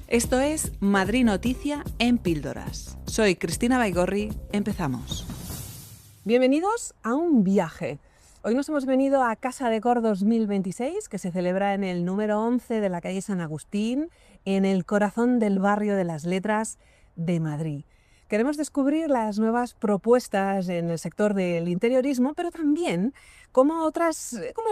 Esto es Madrid Noticia en píldoras. Soy Cristina Baigorri, empezamos. Bienvenidos a un viaje. Hoy nos hemos venido a Casa Decor 2026, que se celebra en el número 11 de la calle San Agustín, en el corazón del barrio de las Letras de Madrid. Queremos descubrir las nuevas propuestas en el sector del interiorismo, pero también cómo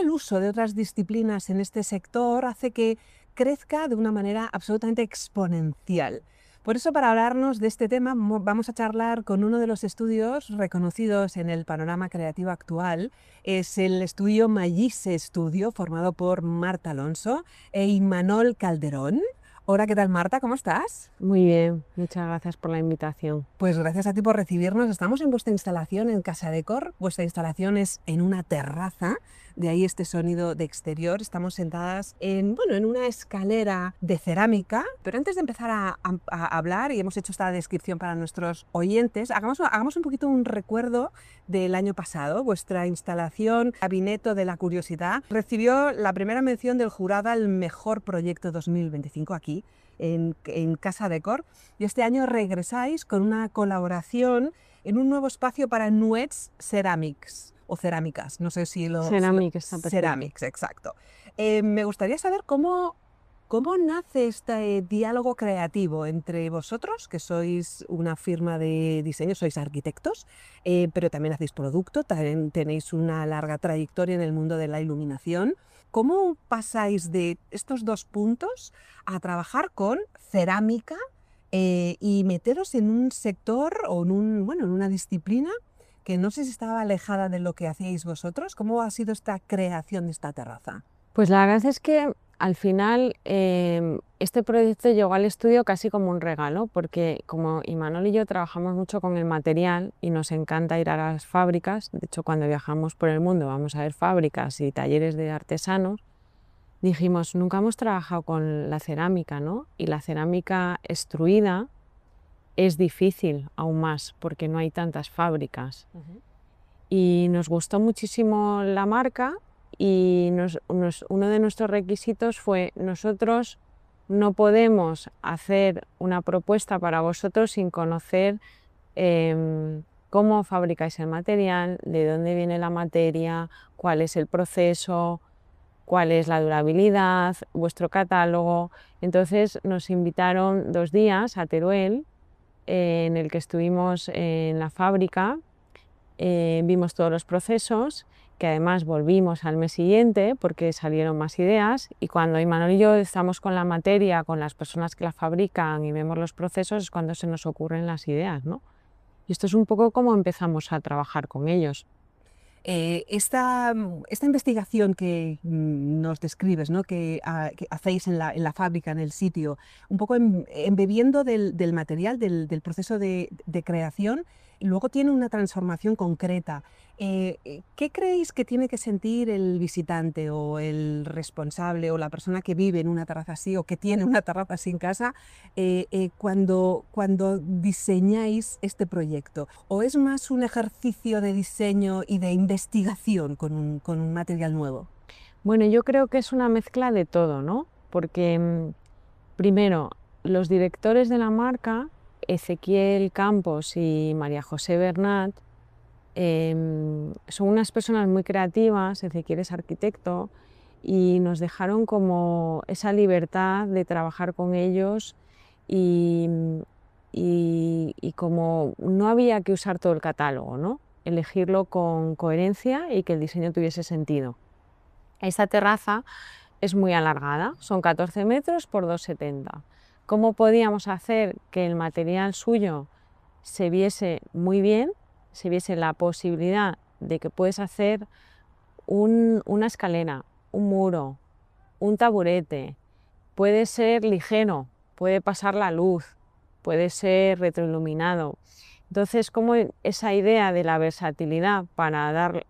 el uso de otras disciplinas en este sector hace que crezca de una manera absolutamente exponencial. Por eso, para hablarnos de este tema, vamos a charlar con uno de los estudios reconocidos en el panorama creativo actual. Es el estudio Magisse Studio, formado por Marta Alonso e Imanol Calderón. Hola, ¿qué tal, Marta? ¿Cómo estás? Muy bien, muchas gracias por la invitación. Pues gracias a ti por recibirnos. Estamos en vuestra instalación en Casa Decor. Vuestra instalación es en una terraza, de ahí este sonido de exterior. Estamos sentadas en una escalera de cerámica. Pero antes de empezar a hablar, y hemos hecho esta descripción para nuestros oyentes, hagamos un poquito un recuerdo del año pasado. Vuestra instalación, Gabineto de la Curiosidad, recibió la primera mención del jurado al mejor proyecto 2025 aquí, en Casa Decor, y este año regresáis con una colaboración en un nuevo espacio para Nuets Ceramics, o cerámicas, no sé si lo... Ceramics, Ceramics, exacto. Me gustaría saber cómo nace este diálogo creativo entre vosotros, que sois una firma de diseño, sois arquitectos, pero también hacéis producto, también tenéis una larga trayectoria en el mundo de la iluminación. ¿Cómo pasáis de estos dos puntos a trabajar con cerámica y meteros en un sector o en una disciplina que no sé si estaba alejada de lo que hacíais vosotros? ¿Cómo ha sido esta creación de esta terraza? Pues la verdad es que al final este proyecto llegó al estudio casi como un regalo, porque como Imanol y yo trabajamos mucho con el material y nos encanta ir a las fábricas. De hecho, cuando viajamos por el mundo vamos a ver fábricas y talleres de artesanos. Dijimos, nunca hemos trabajado con la cerámica, ¿no? Y la cerámica extruida es difícil aún más porque no hay tantas fábricas. Y nos gustó muchísimo la marca y uno de nuestros requisitos fue: nosotros no podemos hacer una propuesta para vosotros sin conocer cómo fabricáis el material, de dónde viene la materia, cuál es el proceso, cuál es la durabilidad, vuestro catálogo. Entonces nos invitaron 2 días a Teruel, en el que estuvimos en la fábrica, vimos todos los procesos, que además volvimos al mes siguiente porque salieron más ideas, y cuando Imanol y yo estamos con la materia, con las personas que la fabrican y vemos los procesos, es cuando se nos ocurren las ideas, ¿no? Y esto es un poco como empezamos a trabajar con ellos. Esta investigación que nos describes, ¿no? que hacéis en la fábrica, en el sitio, un poco embebiendo del material, del proceso de creación, y luego tiene una transformación concreta. ¿Qué creéis que tiene que sentir el visitante o el responsable o la persona que vive en una terraza así o que tiene una terraza así en casa cuando diseñáis este proyecto? ¿O es más un ejercicio de diseño y de investigación con un material nuevo? Bueno, yo creo que es una mezcla de todo, ¿no? Porque primero, los directores de la marca, Ezequiel Campos y María José Bernat, son unas personas muy creativas. Ezequiel es arquitecto y nos dejaron como esa libertad de trabajar con ellos y como no había que usar todo el catálogo, ¿no? Elegirlo con coherencia y que el diseño tuviese sentido. Esta terraza es muy alargada, son 14 metros por 2,70. ¿Cómo podíamos hacer que el material suyo se viese muy bien, se viese la posibilidad de que puedes hacer una escalera, un muro, un taburete, puede ser ligero, puede pasar la luz, puede ser retroiluminado? Entonces, como esa idea de la versatilidad para dar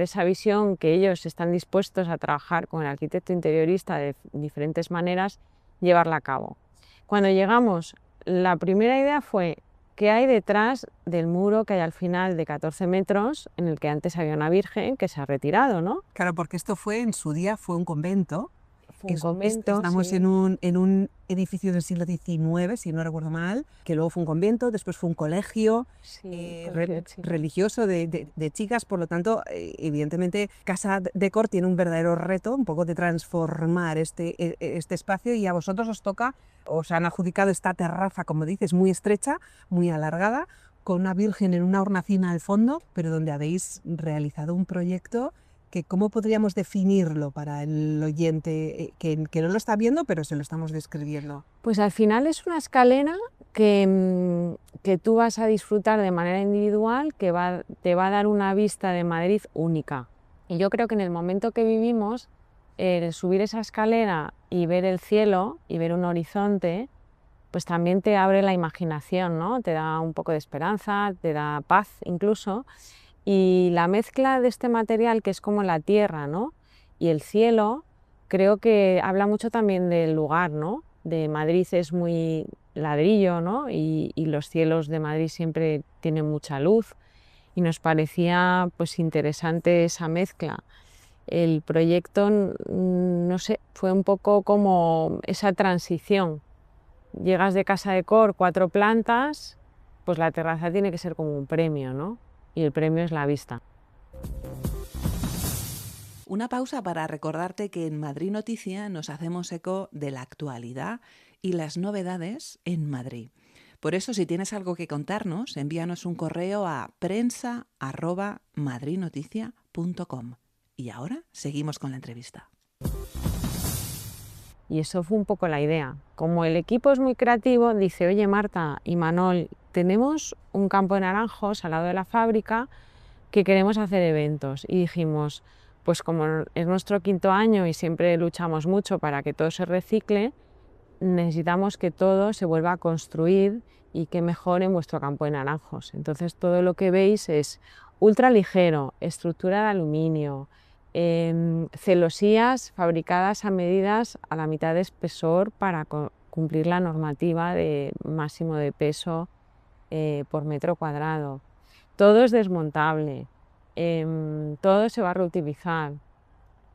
esa visión, que ellos están dispuestos a trabajar con el arquitecto interiorista de diferentes maneras, llevarla a cabo. Cuando llegamos, la primera idea fue: ¿qué hay detrás del muro que hay al final de 14 metros, en el que antes había una virgen que se ha retirado, ¿no? Claro, porque esto en su día fue un convento. Fue un convento, Estamos sí. en un edificio del siglo XIX, si no recuerdo mal, que luego fue un convento, después fue un colegio Sí, colegio de chicas. religioso de chicas, por lo tanto, evidentemente, Casa de Cor tiene un verdadero reto, un poco de transformar este espacio, y a vosotros os toca, os han adjudicado esta terraza, como dices, muy estrecha, muy alargada, con una virgen en una hornacina al fondo, pero donde habéis realizado un proyecto que cómo podríamos definirlo para el oyente que no lo está viendo, pero se lo estamos describiendo. Pues al final es una escalera que tú vas a disfrutar de manera individual, que te va a dar una vista de Madrid única. Y yo creo que en el momento que vivimos, el subir esa escalera y ver el cielo y ver un horizonte, pues también te abre la imaginación, ¿no? Te da un poco de esperanza, te da paz incluso. Y la mezcla de este material, que es como la tierra, ¿no?, y el cielo, creo que habla mucho también del lugar, ¿no? De Madrid es muy ladrillo, ¿no? Y los cielos de Madrid siempre tienen mucha luz, y nos parecía pues interesante esa mezcla. El proyecto, no sé, fue un poco como esa transición. Llegas de Casa de Cor, 4 plantas, pues la terraza tiene que ser como un premio, ¿no? Y el premio es la vista. Una pausa para recordarte que en Madrid Noticia nos hacemos eco de la actualidad y las novedades en Madrid. Por eso, si tienes algo que contarnos, envíanos un correo a prensa@madridnoticia.com. Y ahora seguimos con la entrevista. Y eso fue un poco la idea. Como el equipo es muy creativo, dice, oye Marta y Manol, tenemos un campo de naranjos al lado de la fábrica que queremos hacer eventos. Y dijimos, pues como es nuestro 5.º año y siempre luchamos mucho para que todo se recicle, necesitamos que todo se vuelva a construir, y qué mejor en vuestro campo de naranjos. Entonces todo lo que veis es ultra ligero, estructura de aluminio, celosías fabricadas a medidas a la mitad de espesor para cumplir la normativa de máximo de peso por metro cuadrado. Todo es desmontable, todo se va a reutilizar.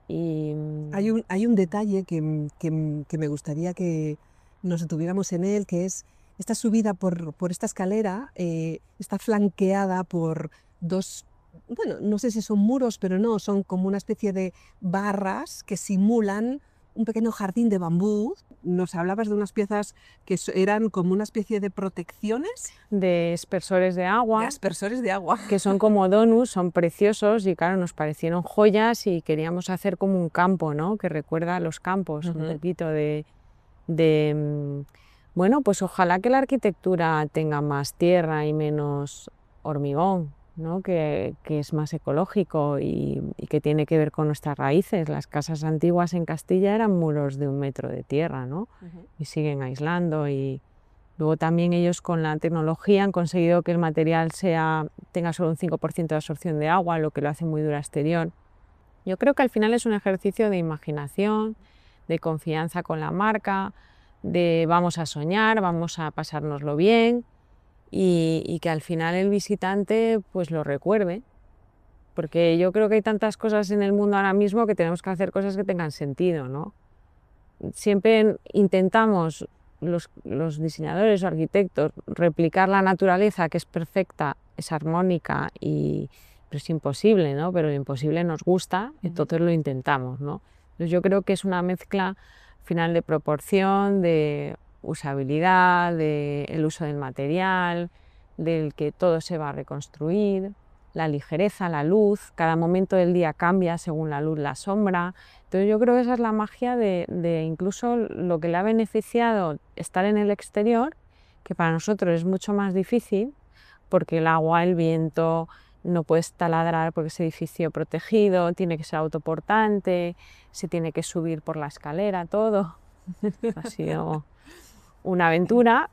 Y Hay un detalle que me gustaría que nos detuviéramos en él, que es esta subida por esta escalera, está flanqueada por dos, bueno, no sé si son muros, pero no, son como una especie de barras que simulan un pequeño jardín de bambú. Nos hablabas de unas piezas que eran como una especie de protecciones. de aspersores de agua. De aspersores de agua. Que son como donuts, son preciosos, y claro, nos parecieron joyas y queríamos hacer como un campo, ¿no?, que recuerda a los campos, un poquito bueno, pues ojalá que la arquitectura tenga más tierra y menos hormigón, ¿no?, que es más ecológico y que tiene que ver con nuestras raíces. Las casas antiguas en Castilla eran muros de 1 metro de tierra, ¿no? Y siguen aislando. Y luego también ellos con la tecnología han conseguido que el material tenga solo un 5% de absorción de agua, lo que lo hace muy dura exterior. Yo creo que al final es un ejercicio de imaginación, de confianza con la marca, de vamos a soñar, vamos a pasárnoslo bien, y que al final el visitante pues lo recuerde. Porque yo creo que hay tantas cosas en el mundo ahora mismo que tenemos que hacer cosas que tengan sentido, ¿no? Siempre intentamos los diseñadores o arquitectos replicar la naturaleza, que es perfecta, es armónica, pero es imposible, ¿no? Pero lo imposible nos gusta, entonces lo intentamos, ¿no? Entonces yo creo que es una mezcla al final de proporción, de usabilidad, del uso del material, del que todo se va a reconstruir, la ligereza, la luz, cada momento del día cambia según la luz, la sombra. Entonces yo creo que esa es la magia de incluso lo que le ha beneficiado estar en el exterior, que para nosotros es mucho más difícil, porque el agua, el viento, no puedes taladrar porque es edificio protegido, tiene que ser autoportante, se tiene que subir por la escalera, todo. Ha sido una aventura,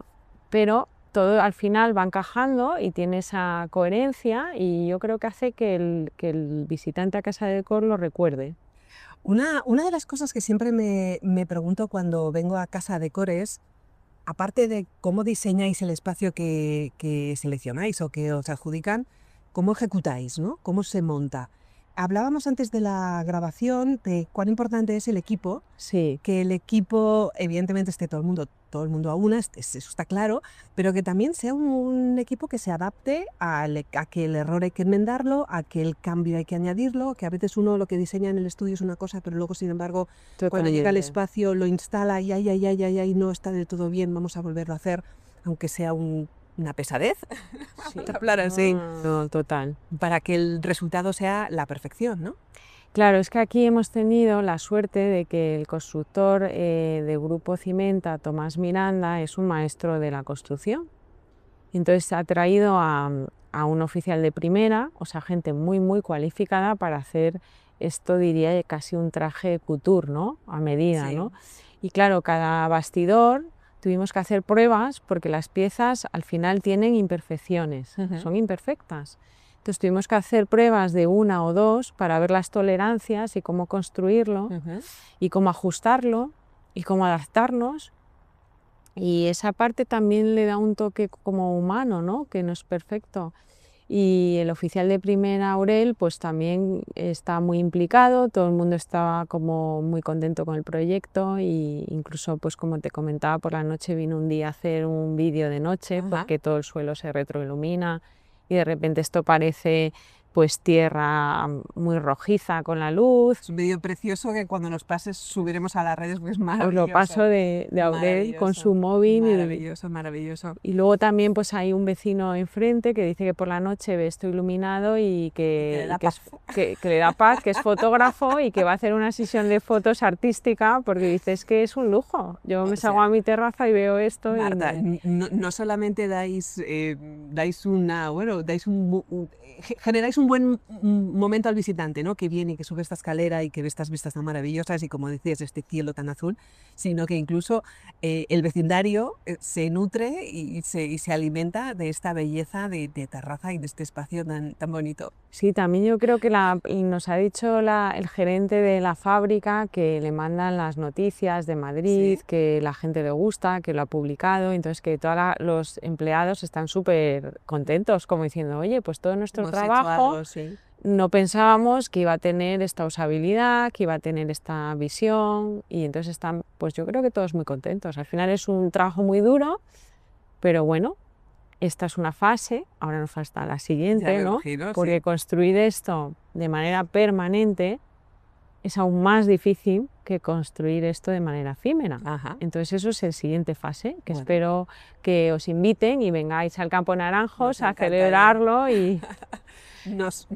pero todo al final va encajando y tiene esa coherencia, y yo creo que hace que el visitante a Casa de Cor lo recuerde. Una de las cosas que siempre me pregunto cuando vengo a Casa de Cor es, aparte de cómo diseñáis el espacio que seleccionáis o que os adjudican, ¿cómo ejecutáis, ¿no? ¿Cómo se monta? Hablábamos antes de la grabación de cuán importante es el equipo, Sí, que el equipo evidentemente esté todo el mundo a una, eso está claro, pero que también sea un equipo que se adapte a que el error hay que enmendarlo, a que el cambio hay que añadirlo, que a veces uno lo que diseña en el estudio es una cosa, pero luego sin embargo cuando llega al totalmente. espacio lo instala y ay, no está del todo bien, vamos a volverlo a hacer, aunque sea una pesadez, Sí. vamos a hablar así, No, total. para que el resultado sea la perfección, ¿no? Claro, es que aquí hemos tenido la suerte de que el constructor de Grupo Cimenta, Tomás Miranda, es un maestro de la construcción. Entonces ha traído a un oficial de primera, o sea, gente muy, muy cualificada para hacer esto, diría, casi un traje couture, ¿no? A medida, Sí. ¿no? Y claro, cada bastidor tuvimos que hacer pruebas porque las piezas al final tienen imperfecciones, son imperfectas. Entonces tuvimos que hacer pruebas de una o dos para ver las tolerancias y cómo construirlo y cómo ajustarlo y cómo adaptarnos. Y esa parte también le da un toque como humano, ¿no? Que no es perfecto. Y el oficial de primera, Aurel, pues también está muy implicado, todo el mundo estaba como muy contento con el proyecto y incluso, pues como te comentaba, por la noche vino un día a hacer un vídeo de noche Ajá. porque todo el suelo se retroilumina y de repente esto parece pues tierra muy rojiza con la luz. Es un vídeo precioso que cuando nos pases subiremos a las redes porque es Os maravilloso. lo paso de Aurel con su Maravilloso, móvil maravilloso, maravilloso. y luego también pues hay un vecino enfrente que dice que por la noche ve esto iluminado y Que le da paz. que le da paz, que es fotógrafo y que va a hacer una sesión de fotos artística porque dice es que es un lujo. Yo me O salgo sea, a mi terraza y veo esto Marta, no solamente dais una, bueno, generáis un buen momento al visitante, ¿no? Que viene y que sube esta escalera y que ve estas vistas tan maravillosas y como decías, este cielo tan azul, sino que incluso el vecindario se nutre y se alimenta de esta belleza de terraza y de este espacio tan bonito. Sí, también yo creo que nos ha dicho el gerente de la fábrica que le mandan las noticias de Madrid, Sí. que la gente le gusta, que lo ha publicado, entonces que todos los empleados están súper contentos, como diciendo, oye, pues todo nuestro Hemos hecho trabajo algo, sí. no pensábamos que iba a tener esta usabilidad, que iba a tener esta visión y entonces están, pues yo creo que todos muy contentos. Al final es un trabajo muy duro, pero bueno. Esta es una fase, ahora nos falta la Ya siguiente, me ¿no? imagino, Porque sí. construir esto de manera permanente es aún más difícil que construir esto de manera efímera. Ajá. Entonces eso es el siguiente fase, que Bueno. espero que os inviten y vengáis al Campo Naranjos Nos a encantaría. celebrarlo y Nos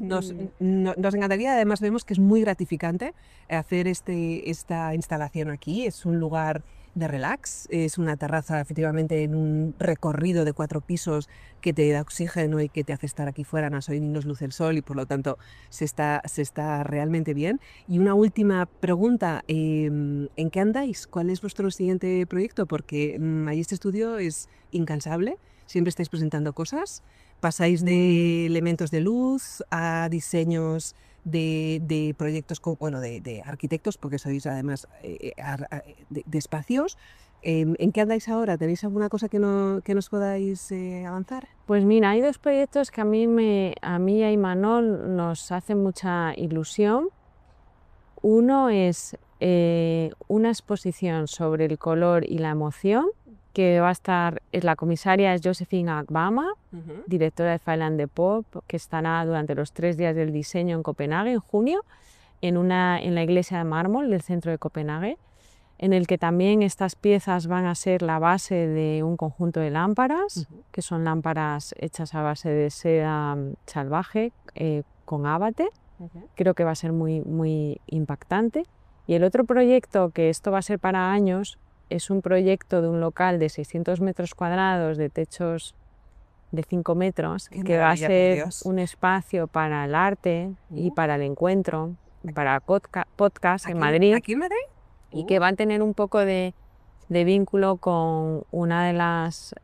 encantaría, además vemos que es muy gratificante hacer esta instalación aquí. Es un lugar de relax, es una terraza efectivamente en un recorrido de 4 pisos que te da oxígeno y que te hace estar aquí fuera, hoy nos luce el sol y por lo tanto se está realmente bien. Y una última pregunta, ¿en qué andáis? ¿Cuál es vuestro siguiente proyecto? Porque ahí este estudio es incansable, siempre estáis presentando cosas. Pasáis de elementos de luz a diseños de proyectos, bueno, de arquitectos, porque sois además de espacios. ¿En qué andáis ahora? ¿Tenéis alguna cosa que nos podáis avanzar? pues mira, hay dos proyectos que a mí y a Imanol nos hacen mucha ilusión. Uno es una exposición sobre el color y la emoción, que va a estar, la comisaria es Josephine Agbama, directora de Fine and Pop, que estará durante los 3 días del diseño en Copenhague en junio, en la iglesia de mármol del centro de Copenhague, en el que también estas piezas van a ser la base de un conjunto de lámparas, que son lámparas hechas a base de seda salvaje con ábate. Creo que va a ser muy, muy impactante. Y el otro proyecto, que esto va a ser para años, es un proyecto de un local de 600 metros cuadrados de techos de 5 metros, que va a ser un espacio para el arte y para el encuentro, para podcast en Madrid. ¿Aquí en Madrid? Y que va a tener un poco de vínculo con una de las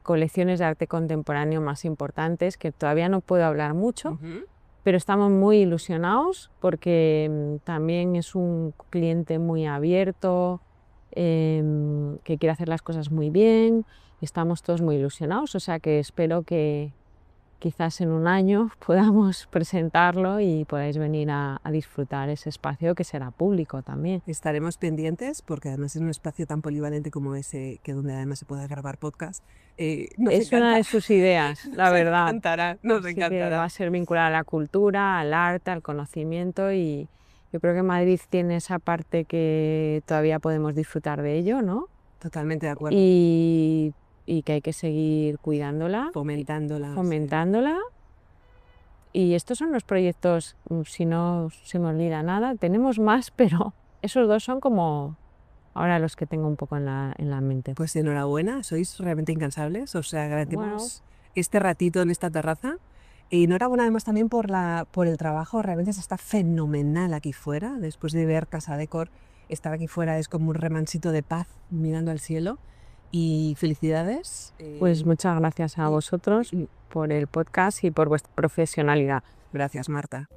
colecciones de arte contemporáneo más importantes, que todavía no puedo hablar mucho, pero estamos muy ilusionados porque también es un cliente muy abierto, que quiere hacer las cosas muy bien, estamos todos muy ilusionados, o sea que espero que quizás en un año podamos presentarlo y podáis venir a disfrutar ese espacio que será público también. Estaremos pendientes porque además es un espacio tan polivalente como ese, que donde además se puede grabar podcast. Es una de sus ideas, la verdad. Nos Así que encantará. va a ser vinculada a la cultura, al arte, al conocimiento, y yo creo que Madrid tiene esa parte que todavía podemos disfrutar de ello, ¿no? Totalmente de acuerdo. Y que hay que seguir cuidándola, Fomentándola. Y estos son los proyectos, si no se me olvida nada, tenemos más, pero esos dos son como ahora los que tengo un poco en la mente. Pues enhorabuena, sois realmente incansables, os agradecemos este ratito en esta terraza. Y enhorabuena además también por el trabajo, realmente se está fenomenal aquí fuera. Después de ver Casa Decor, estar aquí fuera es como un remansito de paz mirando al cielo. Y felicidades. Pues muchas gracias a vosotros por el podcast y por vuestra profesionalidad. Gracias, Marta.